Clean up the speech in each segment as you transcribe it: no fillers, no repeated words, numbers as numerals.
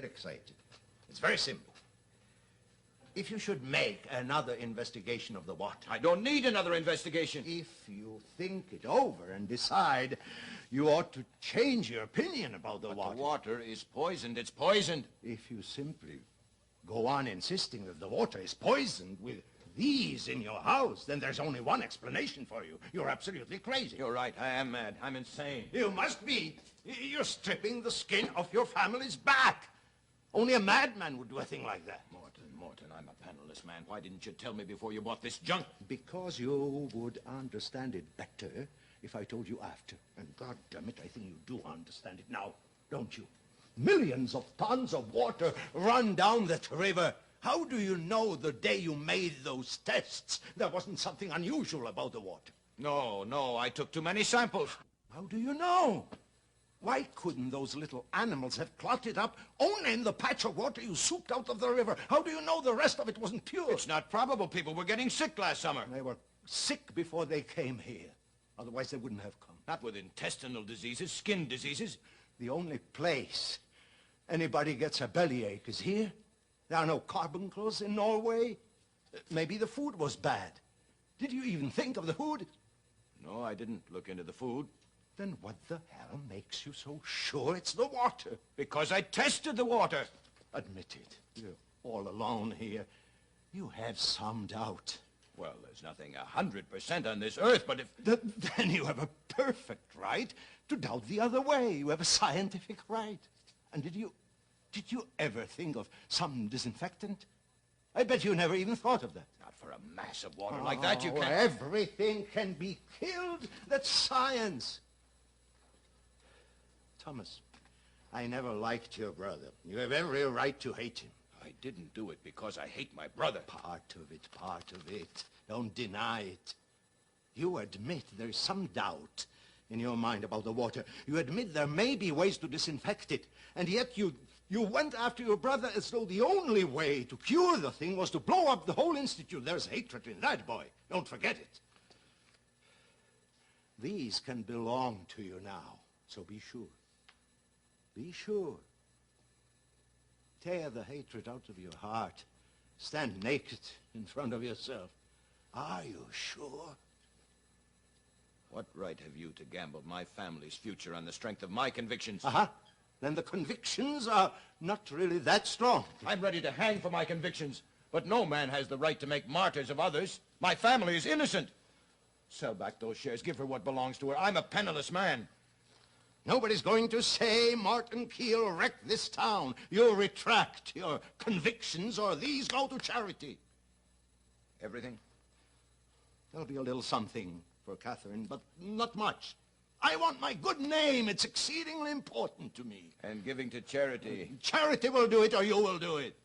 get excited. It's very simple. If you should make another investigation of the water... I don't need another investigation. If you think it over and decide you ought to change your opinion about the water... The water is poisoned. It's poisoned. If you simply go on insisting that the water is poisoned with these in your house, then there's only one explanation for you. You're absolutely crazy. You're right. I am mad. I'm insane. You must be. You're stripping the skin off your family's back. Only a madman would do a thing like that. Morton, I'm a penniless man. Why didn't you tell me before you bought this junk? Because you would understand it better if I told you after. And God damn it, I think you do understand it now, don't you? Millions of tons of water run down that river. How do you know the day you made those tests there wasn't something unusual about the water? No, I took too many samples. How do you know? Why couldn't those little animals have clotted up only in the patch of water you souped out of the river? How do you know the rest of it wasn't pure? It's not probable. People were getting sick last summer. They were sick before they came here. Otherwise, they wouldn't have come. Not with intestinal diseases, skin diseases. The only place anybody gets a bellyache is here. There are no carbuncles in Norway. Maybe the food was bad. Did you even think of the food? No, I didn't look into the food. Then what the hell makes you so sure it's the water? Because I tested the water. Admit it. You're all alone here. You have some doubt. Well, there's nothing 100% on this earth, but if... Then you have a perfect right to doubt the other way. You have a scientific right. And did you ever think of some disinfectant? I bet you never even thought of that. Not for a mass of water like that, you can't... Everything can be killed. That's science. Thomas, I never liked your brother. You have every right to hate him. I didn't do it because I hate my brother. Part of it. Don't deny it. You admit there's some doubt in your mind about the water. You admit there may be ways to disinfect it. And yet you went after your brother as though the only way to cure the thing was to blow up the whole institute. There's hatred in that, boy. Don't forget it. These can belong to you now, so be sure. Be sure. Tear the hatred out of your heart. Stand naked in front of yourself. Are you sure? What right have you to gamble my family's future on the strength of my convictions? Then the convictions are not really that strong. I'm ready to hang for my convictions, but no man has the right to make martyrs of others. My family is innocent. Sell back those shares. Give her what belongs to her. I'm a penniless man. Nobody's going to say Martin Keel wrecked this town. You retract your convictions or these go to charity. Everything? There'll be a little something for Catherine, but not much. I want my good name. It's exceedingly important to me. And giving to charity. Charity will do it or you will do it.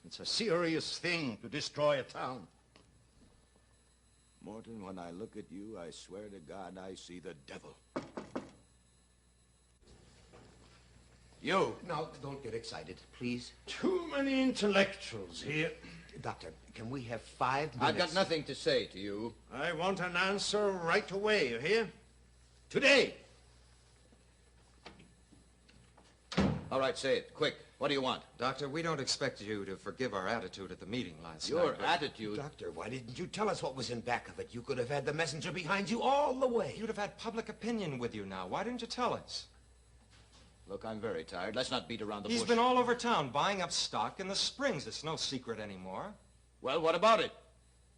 It's a serious thing to destroy a town. Morton, when I look at you, I swear to God I see the devil. You. Now, don't get excited, please. Too many intellectuals here. Doctor, can we have 5 minutes? I've got nothing to say to you. I want an answer right away, you hear? Today. All right, say it. Quick. What do you want? Doctor, we don't expect you to forgive our attitude at the meeting last night. Your but... attitude? Doctor, why didn't you tell us what was in back of it? You could have had the messenger behind you all the way. You'd have had public opinion with you now. Why didn't you tell us? Look, I'm very tired. Let's not beat around the bush. He's been all over town buying up stock in the Springs. It's no secret anymore. Well, what about it?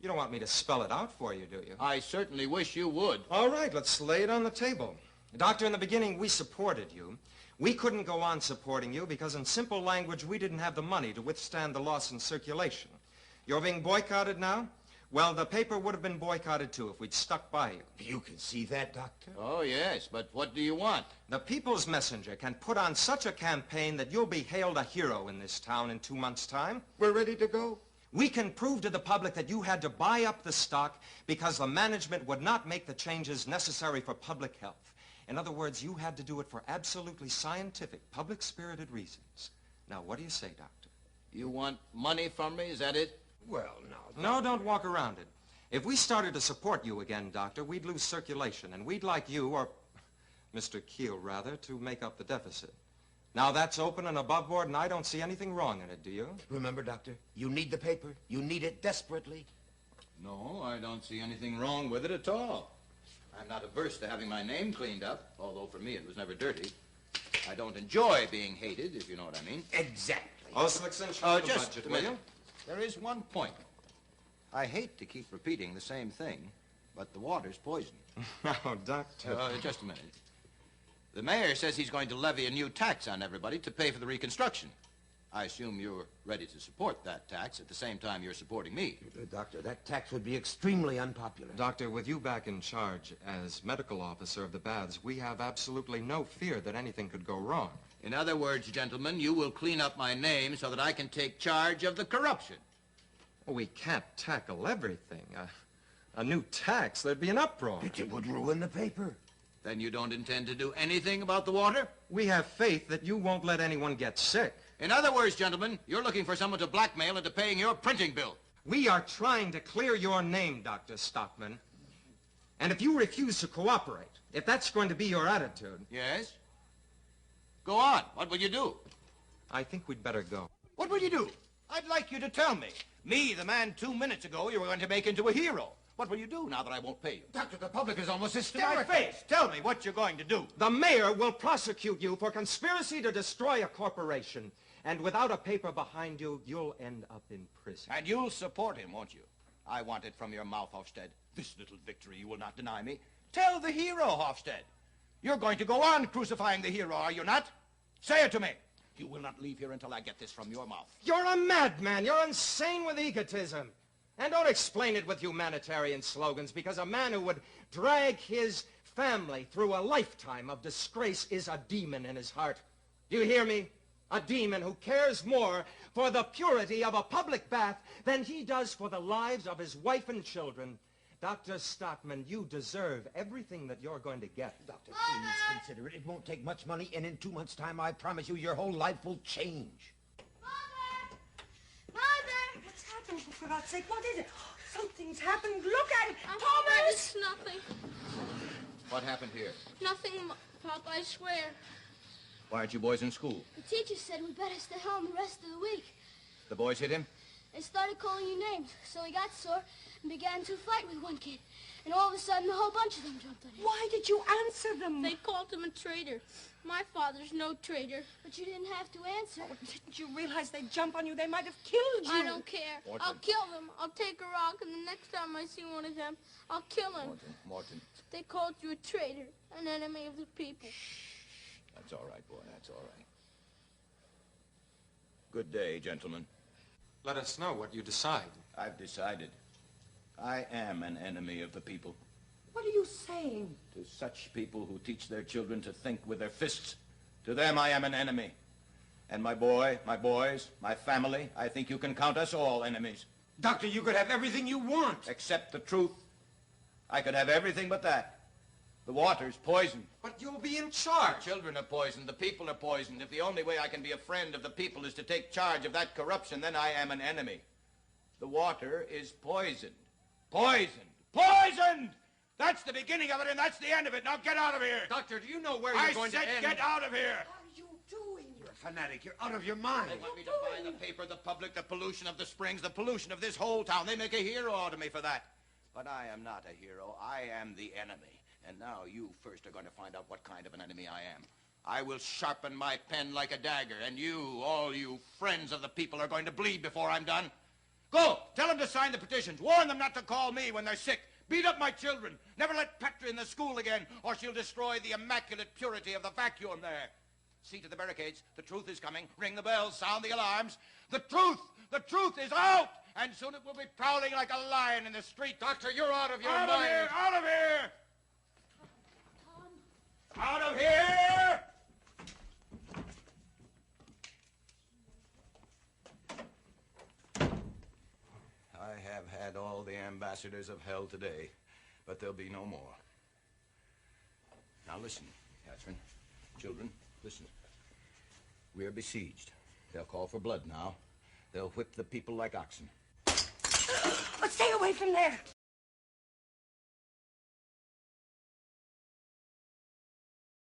You don't want me to spell it out for you, do you? I certainly wish you would. All right, let's lay it on the table. Doctor, in the beginning, we supported you. We couldn't go on supporting you because, in simple language, we didn't have the money to withstand the loss in circulation. You're being boycotted now? Well, the paper would have been boycotted, too, if we'd stuck by you. You can see that, Doctor? Oh, yes, but what do you want? The People's Messenger can put on such a campaign that you'll be hailed a hero in this town in 2 months' time. We're ready to go. We can prove to the public that you had to buy up the stock because the management would not make the changes necessary for public health. In other words, you had to do it for absolutely scientific, public-spirited reasons. Now, what do you say, Doctor? You want money from me, is that it? Well, now... No, don't walk around it. If we started to support you again, Doctor, we'd lose circulation, and we'd like you, or Mr. Keel, rather, to make up the deficit. Now that's open and above board, and I don't see anything wrong in it, do you? Remember, Doctor, you need the paper. You need it desperately. No, I don't see anything wrong with it at all. I'm not averse to having my name cleaned up, although for me it was never dirty. I don't enjoy being hated, if you know what I mean. Exactly. Oslickson, show Oh, the just budget, a will you? minute. There is one point. I hate to keep repeating the same thing, but the water's poison. No, Doctor. Just a minute. The mayor says he's going to levy a new tax on everybody to pay for the reconstruction. I assume you're ready to support that tax at the same time you're supporting me. Doctor, that tax would be extremely unpopular. Doctor, with you back in charge as medical officer of the baths, we have absolutely no fear that anything could go wrong. In other words, gentlemen, you will clean up my name so that I can take charge of the corruption. Well, we can't tackle everything. A new tax, there'd be an uproar. It would ruin the paper. Then you don't intend to do anything about the water? We have faith that you won't let anyone get sick. In other words, gentlemen, you're looking for someone to blackmail into paying your printing bill. We are trying to clear your name, Dr. Stockman. And if you refuse to cooperate, if that's going to be your attitude... Yes? Go on. What will you do? I think we'd better go. What will you do? I'd like you to tell me. Me, the man 2 minutes ago you were going to make into a hero. What will you do now that I won't pay you? Doctor, the public is almost To hysterical. my face. Tell me what you're going to do. The mayor will prosecute you for conspiracy to destroy a corporation. And without a paper behind you, you'll end up in prison. And you'll support him, won't you? I want it from your mouth, Hofstad. This little victory you will not deny me. Tell the hero, Hofstad. You're going to go on crucifying the hero, are you not? Say it to me. You will not leave here until I get this from your mouth. You're a madman. You're insane with egotism. And don't explain it with humanitarian slogans, because a man who would drag his family through a lifetime of disgrace is a demon in his heart. Do you hear me? A demon who cares more for the purity of a public bath than he does for the lives of his wife and children. Dr. Stockman, you deserve everything that you're going to get. Doctor, please consider it. It won't take much money, and in 2 months' time, I promise you, your whole life will change. Mother! Mother! What's happened, for God's sake? What is it? Something's happened. Look at it. Thomas! Thomas! It's nothing. What happened here? Nothing, Papa, I swear. Why aren't you boys in school? The teacher said we better stay home the rest of the week. The boys hit him? They started calling you names, so he got sore and began to fight with one kid. And all of a sudden, a whole bunch of them jumped on him. Why did you answer them? They called him a traitor. My father's no traitor. But you didn't have to answer. Oh, didn't you realize they'd jump on you? They might have killed you. I don't care. Morton. I'll kill them. I'll take a rock, and the next time I see one of them, I'll kill him. Morton. They called you a traitor, an enemy of the people. That's all right, boy. That's all right. Good day, gentlemen. Let us know what you decide. I've decided. I am an enemy of the people. What are you saying? To such people who teach their children to think with their fists, to them I am an enemy. And my boy, my boys, my family, I think you can count us all enemies. Doctor, you could have everything you want. Except the truth. I could have everything but that. The water's poisoned. But you'll be in charge. The children are poisoned. The people are poisoned. If the only way I can be a friend of the people is to take charge of that corruption, then I am an enemy. The water is poisoned. Poisoned. Poisoned! That's the beginning of it, and that's the end of it. Now get out of here. Doctor, do you know where I you're going said to end? get out of here. What are you doing? You're a fanatic. You're out of your mind. They want me to buy the paper, the public, the pollution of the springs, the pollution of this whole town. They make a hero out of me for that. But I am not a hero. I am the enemy. And now you first are going to find out what kind of an enemy I am. I will sharpen my pen like a dagger, and you, all you friends of the people, are going to bleed before I'm done. Go! Tell them to sign the petitions. Warn them not to call me when they're sick. Beat up my children. Never let Petra in the school again, or she'll destroy the immaculate purity of the vacuum there. See to the barricades. The truth is coming. Ring the bells. Sound the alarms. The truth is out! And soon it will be prowling like a lion in the street. Doctor, you're out of your Out mind. of here! Out of here! Out of here! I have had all the ambassadors of hell today, but there'll be no more. Now listen, Catherine. Children, listen. We're besieged. They'll call for blood now. They'll whip the people like oxen. But stay away from there.